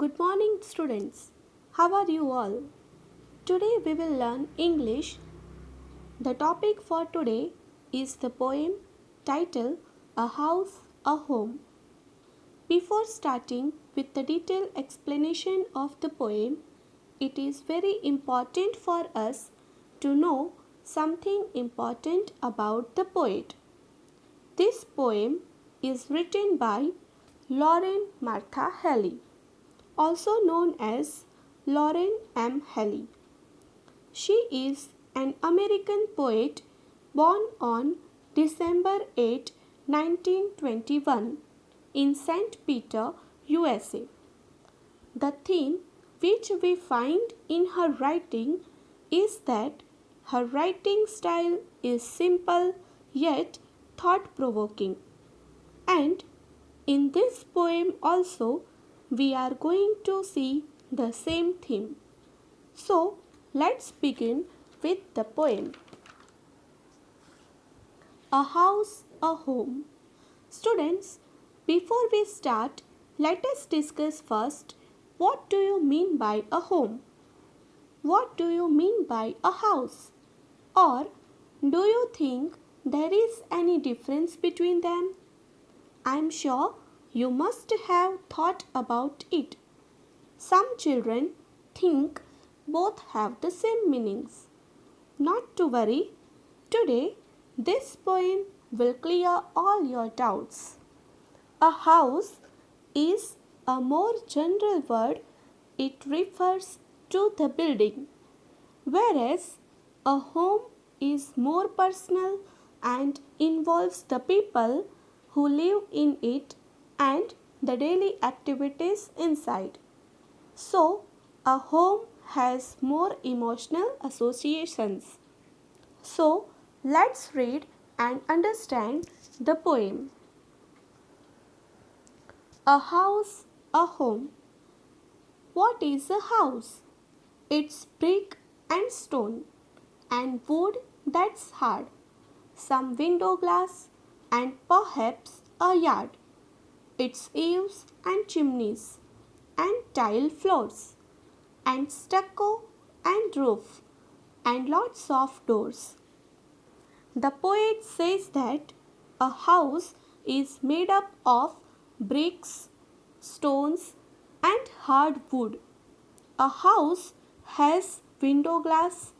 Good morning, students. How are you all? Today we will learn English. The topic for today is the poem titled A House, a Home. Before starting with the detailed explanation of the poem, it is very important for us to know something important about the poet. This poem is written by Lauren Martha Haley, also known as Lauren M. Haley. She is an American poet born on December 8, 1921 in St. Peter, USA. The theme which we find in her writing is that her writing style is simple yet thought provoking. And in this poem also we are going to see the same theme. So let's begin with the poem. A house, a home. Students, before we start, let us discuss first what do you mean by a home? What do you mean by a house? Or do you think there is any difference between them? I am sure you must have thought about it. Some children think both have the same meanings. Not to worry, today this poem will clear all your doubts. A house is a more general word, it refers to the building, whereas a home is more personal and involves the people who live in it and the daily activities inside. So, a home has more emotional associations. So, let's read and understand the poem. A house, a home. What is a house? It's brick and stone and wood that's hard, some window glass, and perhaps a yard. Its eaves and chimneys, and tile floors, and stucco and roof, and lots of doors. The poet says that a house is made up of bricks, stones, and hard wood. A house has window glass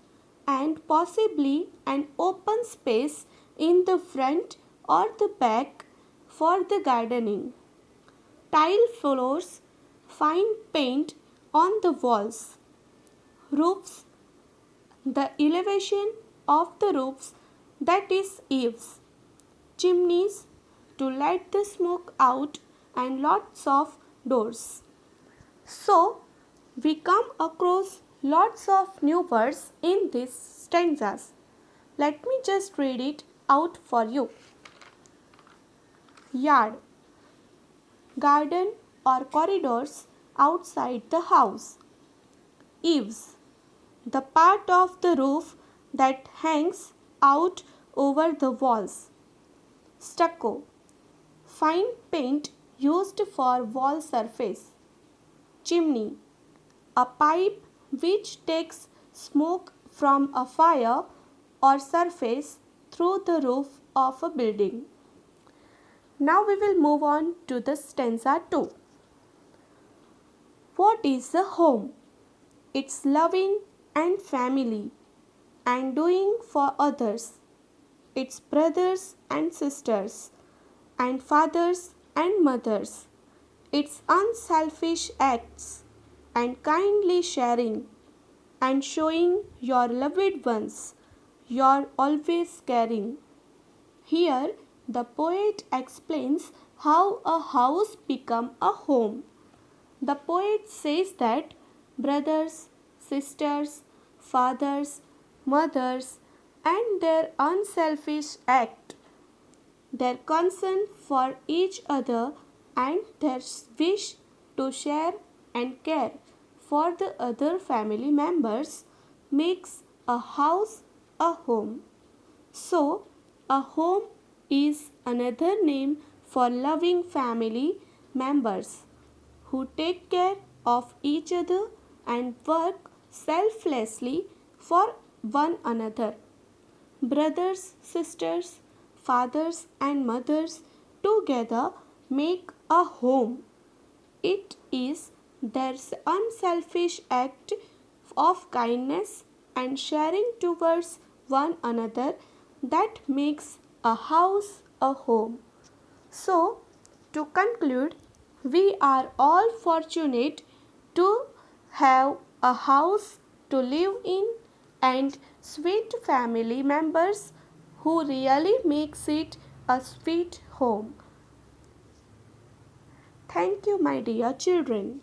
and possibly an open space in the front or the back for the gardening. Tile floors, fine paint on the walls, roofs, the elevation of the roofs, that is eaves, chimneys to let the smoke out, and lots of doors. So, we come across lots of new words in these stanzas. Let me just read it out for you. Yard, garden or corridors outside the house. Eaves, the part of the roof that hangs out over the walls. Stucco, fine paint used for wall surface. Chimney, a pipe which takes smoke from a fire or surface through the roof of a building. Now we will move on to the stanza 2. What is a home? It's loving and family and doing for others. It's brothers and sisters and fathers and mothers. It's unselfish acts and kindly sharing and showing your loved ones you're always caring. Here the poet explains how a house become a home. The poet says that brothers, sisters, fathers, mothers, and their unselfish act, their concern for each other, and their wish to share and care for the other family members makes a house a home. So, a home is another name for loving family members who take care of each other and work selflessly for one another. Brothers, sisters, fathers, and mothers together make a home. It is their unselfish act of kindness and sharing towards one another that makes a house a home. So, to conclude, we are all fortunate to have a house to live in and sweet family members who really makes it a sweet home. Thank you, my dear children.